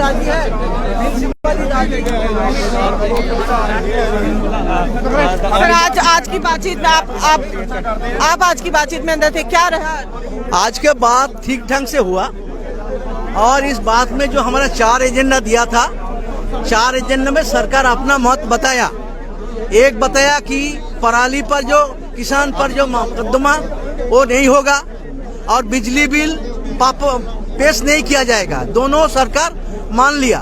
राजी है, प्रिंसिपली राजी सर, आज की बातचीत में आप आज की बातचीत में अंदर थे, क्या रहा? आज के बाद ठीक ढंग से हुआ और इस बात में जो हमारा 4 एजेंडा दिया था, 4 एजेंडा में सरकार अपना मत बताया। एक बताया कि पराली पर जो किसान पर जो मुकदमा वो नहीं होगा और बिजली बिल पेश नहीं किया जाएगा, दोनों सरकार मान लिया।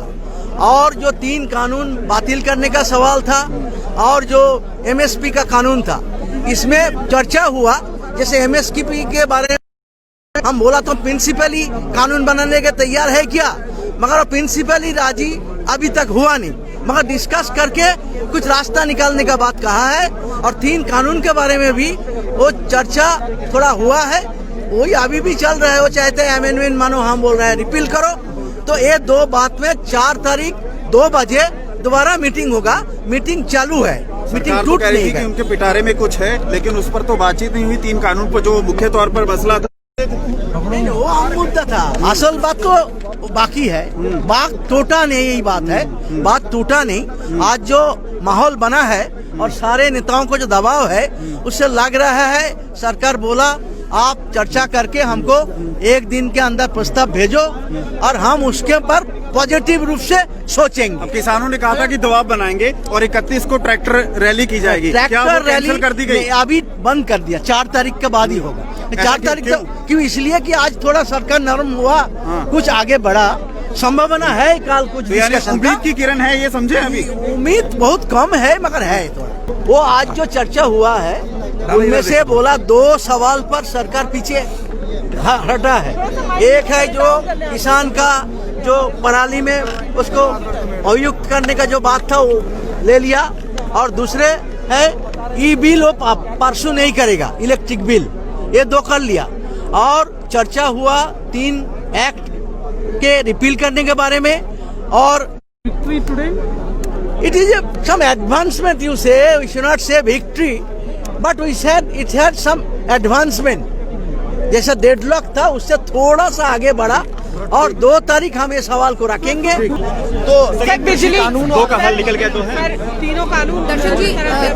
और जो 3 कानून बातिल करने का सवाल था और जो एमएसपी का कानून था, इसमें चर्चा हुआ। जैसे एमएसपी के बारे में हम बोला तो प्रिंसिपली कानून बनाने के तैयार है क्या, मगर प्रिंसिपली राजी अभी तक हुआ नहीं, मगर डिस्कस करके कुछ रास्ता निकालने का बात कहा है। और 3 कानून के बारे में भी वो चर्चा थोड़ा हुआ है, वही अभी भी चल रहा है। वो चाहते हैं अमेंडमेंट मानो, हम बोल रहे हैं रिपील करो। तो ये 2 बात में 4 तारीख 2 बजे दोबारा मीटिंग होगा। मीटिंग चालू है, मीटिंग टूट नहीं है। उनके पिटारे में कुछ है, लेकिन उस पर तो बातचीत नहीं हुई। 3 कानून पर जो मुख्य तौर पर मसला था, नहीं वो आम मुद्दा था। असल बात तो बाकी है, बात टूटा नहीं, यही बात है, बात टूटा नहीं। आज जो माहौल बना है और सारे नेताओं को जो दबाव है, उससे लग रहा है सरकार बोला आप चर्चा करके हमको 1 दिन के अंदर प्रस्ताव भेजो और हम उसके पर पॉजिटिव रूप से सोचेंगे। अब किसानों ने कहा था कि दबाव बनाएंगे और 31 को ट्रैक्टर रैली की जाएगी, ट्रैक्टर रैली कर दी गई? अभी बंद कर दिया, 4 तारीख के बाद ही होगा। 4 तारीख क्यों? इसलिए कि आज थोड़ा सरकार नरम हुआ, कुछ आगे बढ़ा, संभावना है कल कुछ उम्मीद की किरण है, ये समझे? अभी उम्मीद बहुत कम है, मगर है थोड़ा। वो आज जो चर्चा हुआ है उनमें से बोला 2 सवाल पर सरकार पीछे हटा है। एक है जो किसान का जो पराली में उसको अयुक्त करने का जो बात था वो ले लिया, और दूसरे है ई बिल वो परसू नहीं करेगा, इलेक्ट्रिक बिल, ये 2 कर लिया। और चर्चा हुआ 3 एक्ट के रिपील करने के बारे में। और it is some advancement, you say we should not say victory, but we said it had some advancement. जैसा डेडलॉक था उससे थोड़ा सा आगे बढ़ा और 2 तारीख हम ये सवाल को रखेंगे। तो बिजली कानून 2 का हल निकल गया तो है। तीनों कानून दर्शन जी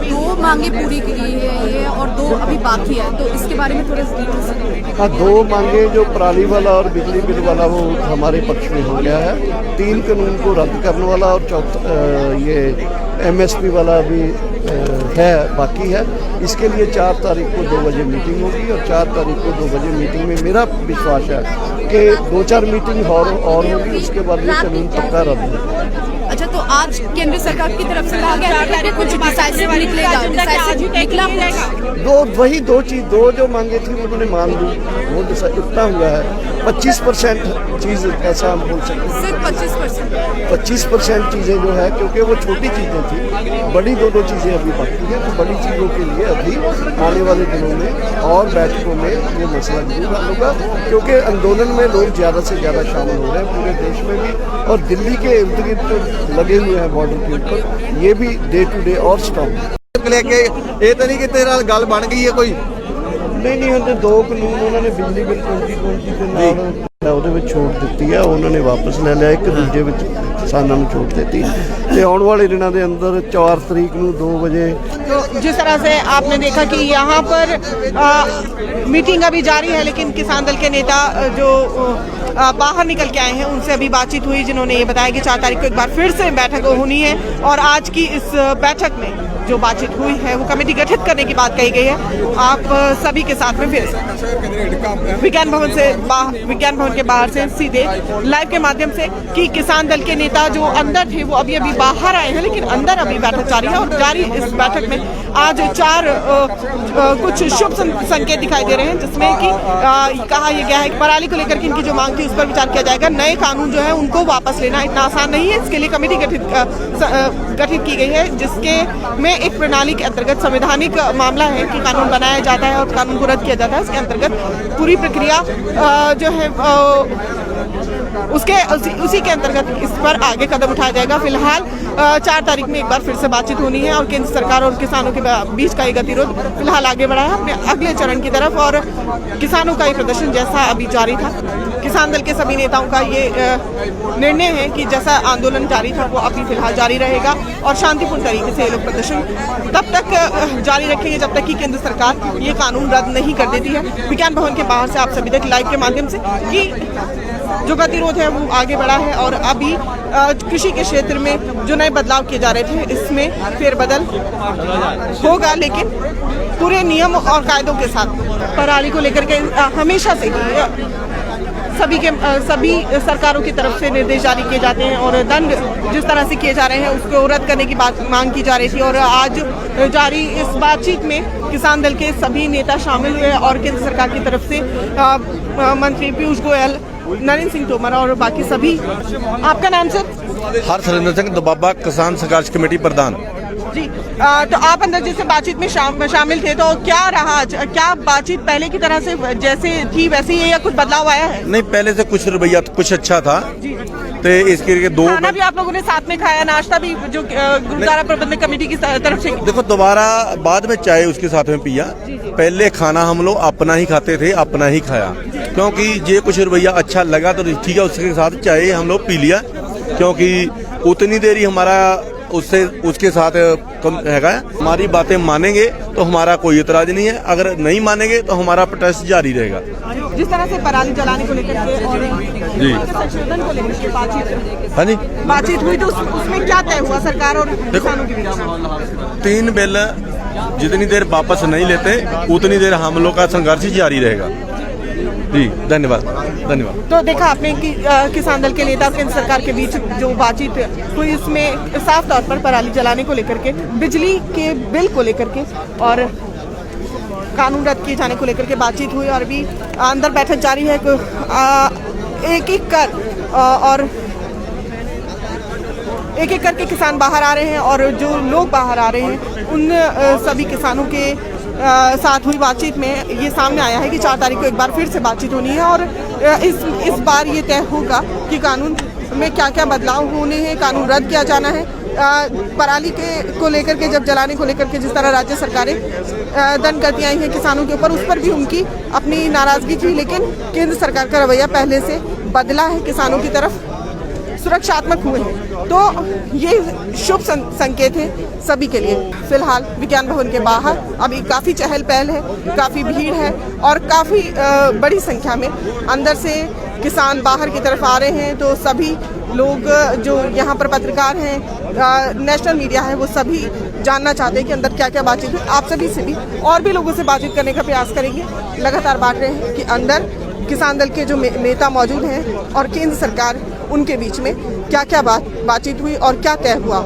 2 मांगे पूरी की गई है ये, और 2 अभी बाकी है, तो इसके बारे में थोड़ा डिटेल से। हाँ, 2 मांगे जो पराली वाला और बिजली बिल वाला वो हमारे पक्ष में हो गया है। 3 कानून को रद्द करने वाला और चौथा ये एमएसपी वाला भी है, बाकी है। इसके लिए 4 तारीख को 2 बजे मीटिंग होगी और 4 तारीख को 2 बजे मीटिंग में मेरा विश्वास है कि 2-4 मीटिंग और होगी, उसके बाद ये कानून पक्का रद्द होगा। अच्छा, तो आज केंद्र सरकार की तरफ से कहा गया है कि कुछ डिसाइसिव निकलेगा, डिसाइसिव निकला? 2 चीज 2 जो मांगे थी उन्होंने मान ली, वो इतना हुआ है। 25% चीज ऐसा हम बोल सकते हैं, सिर्फ 25%। 25% चीजें जो है, क्योंकि वो छोटी चीजें थी, बड़ी 2 चीजें अभी बाकी है। तो बड़ी चीजों के लिए अभी आने वाले दिनों में और बैठकों में ये मसला जरूर हल होगा, क्योंकि आंदोलन में लोग ज्यादा से ज्यादा शामिल हो रहे हैं पूरे देश में भी, और दिल्ली के इर्द गिर्द लगे हुए हैं बॉर्डर के ऊपर, ये भी डे टू डे और स्ट्रॉन्ग लेके। ये तो नहीं कि तेरे नाल गल बन गई है कोई? नहीं ਹੁੰਦੇ 2 ਕਾਨੂੰਨ ਉਹਨਾਂ ਨੇ ਬਿਜਲੀ ਬਿਲ 2020 ਦੇ ਨਾਲ ਉਹਦੇ ਵਿੱਚ ਛੋਟ ਦਿੱਤੀ ਹੈ, ਉਹਨਾਂ ਨੇ ਵਾਪਸ ਲੈ ਲਿਆ। 1 ਦੂਜੇ ਵਿੱਚ ਕਿਸਾਨਾਂ ਨੂੰ ਛੋਟ ਦਿੱਤੀ ਤੇ ਆਉਣ ਵਾਲੇ ਦਿਨਾਂ ਦੇ ਅੰਦਰ 4 तरीक ਨੂੰ 2 बजे। तो जिस तरह से आपने देखा कि यहाँ पर मीटिंग अभी जारी है, लेकिन किसान दल के नेता जो बाहर निकल के आए हैं उनसे अभी बातचीत हुई, जिन्होंने ये बताया कि 4 तारीख को एक बार फिर से बैठक होनी है। और आज की इस बैठक में जो बातचीत हुई है वो कमेटी गठित करने की बात कही गई है। आप सभी के साथ में फिर विज्ञान भवन के बाहर से सीधे लाइव के माध्यम से कि किसान दल के नेता जो अंदर थे वो अभी बाहर आए हैं, लेकिन अंदर अभी बैठक जारी है। और जारी इस बैठक में आज 4 कुछ शुभ संकेत दिखाई दे रहे हैं, जिसमें कि कहा यह गया है कि पराली को लेकर के इनकी जो मांग थी उस पर विचार किया जाएगा। नए कानून जो है उनको वापस लेना इतना आसान नहीं है, इसके लिए कमेटी गठित की गई है, जिसके में एक प्रणाली के अंतर्गत संवैधानिक मामला है कि कानून बनाया जाता है और कानून को रद्द किया जाता है। इसके अंतर्गत पूरी प्रक्रिया जो है उसी के अंतर्गत इस पर आगे कदम उठाया जाएगा। फिलहाल 4 तारीख में एक बार फिर से बातचीत होनी है और केंद्र सरकार और किसानों के बीच का ये गतिरोध फिलहाल आगे बढ़ा है अपने अगले चरण की तरफ। और किसानों का ये प्रदर्शन जैसा अभी जारी था, किसान दल के सभी नेताओं का ये निर्णय है कि जैसा आंदोलन जारी था वो अभी फिलहाल जारी रहेगा और शांतिपूर्ण तरीके से ये लोग प्रदर्शन तब तक जारी रखेंगे जब तक कि केंद्र सरकार ये कानून रद्द नहीं कर देती है। विज्ञान भवन के बाहर से आप सभी तक लाइव के माध्यम से कि जो गतिरोध है वो आगे बढ़ा है और अभी कृषि के क्षेत्र में जो नए बदलाव किए जा रहे थे इसमें फेरबदल होगा, लेकिन पूरे नियम और कायदों के साथ। पराली को लेकर के हमेशा से ही सभी सरकारों की तरफ से निर्देश जारी किए जाते हैं और दंड जिस तरह से किए जा रहे हैं उसको रद्द करने की बात मांग की जा रही थी और आज जारी इस बातचीत में किसान दल के सभी नेता शामिल हुए और केंद्र सरकार की तरफ से मंत्री पीयूष गोयल, नरेंद्र सिंह तोमर और बाकी सभी। आपका नाम सर? हरसरिंदर सिंह दोबाबा, किसान संघर्ष कमेटी प्रधान जी। तो आप अंदर जैसे बातचीत में शामिल थे तो क्या रहा, क्या बातचीत पहले की तरह से जैसे थी वैसे ही या कुछ बदलाव आया है? नहीं, पहले से कुछ रवैया कुछ अच्छा था तो इसके दो खाना भी आप लोगों ने साथ में खाया, नाश्ता भी जो गुरुद्वारा प्रबंधक कमेटी की तरफ से। देखो, दोबारा बाद में चाय उसके साथ में पिया, पहले खाना हम लोग अपना ही खाते थे, अपना ही खाया, क्योंकि ये कुछ रवैया अच्छा लगा तो ठीक है, उसके साथ चाय हम लोग पी लिया, क्योंकि उतनी देर ही हमारा उससे उसके साथ कम हैगा। हमारी बातें मानेंगे तो हमारा कोई इतराज नहीं है, अगर नहीं मानेंगे तो हमारा प्रोटेस्ट जारी रहेगा। जिस तरह से पराली जलाने को लेकर के और संशोधन को लेकर के बातचीत हुई तो उसमें क्या तय हुआ सरकार और किसानों के बीच? 3 बिल जितनी देर वापस नहीं लेते उतनी देर हम लोग का संघर्ष जारी रहेगा। जी, धन्यवाद। तो देखा आपने कि किसान दल के नेता और केंद्र सरकार के बीच जो बातचीत हुई इसमें साफ तौर पर पराली जलाने को लेकर के, बिजली के बिल को लेकर के और कानून रद्द किए जाने को लेकर के बातचीत हुई और अभी अंदर बैठक जारी है। एक एक करके किसान बाहर आ रहे हैं और जो लोग बाहर आ रहे हैं उन सभी किसानों के साथ हुई बातचीत में ये सामने आया है कि 4 तारीख को एक बार फिर से बातचीत होनी है और इस बार ये तय होगा कि कानून में क्या क्या बदलाव होने हैं, कानून रद्द किया जाना है। पराली को लेकर के जब जलाने को लेकर के जिस तरह राज्य सरकारें दंड करती आई हैं किसानों के ऊपर, उस पर भी उनकी अपनी नाराजगी थी, लेकिन केंद्र सरकार का रवैया पहले से बदला है, किसानों की तरफ सुरक्षात्मक हुए हैं, तो ये शुभ संकेत है सभी के लिए। फिलहाल विज्ञान भवन के बाहर अभी काफ़ी चहल पहल है, काफ़ी भीड़ है और काफ़ी बड़ी संख्या में अंदर से किसान बाहर की तरफ आ रहे हैं। तो सभी लोग जो यहाँ पर पत्रकार हैं, नेशनल मीडिया है, वो सभी जानना चाहते हैं कि अंदर क्या क्या बातचीत हुई। आप सभी से भी और भी लोगों से बातचीत करने का प्रयास करेंगे। लगातार बांट रहे हैं कि अंदर किसान दल के जो नेता मौजूद हैं और केंद्र सरकार उनके बीच में क्या क्या बातचीत हुई और क्या तय हुआ।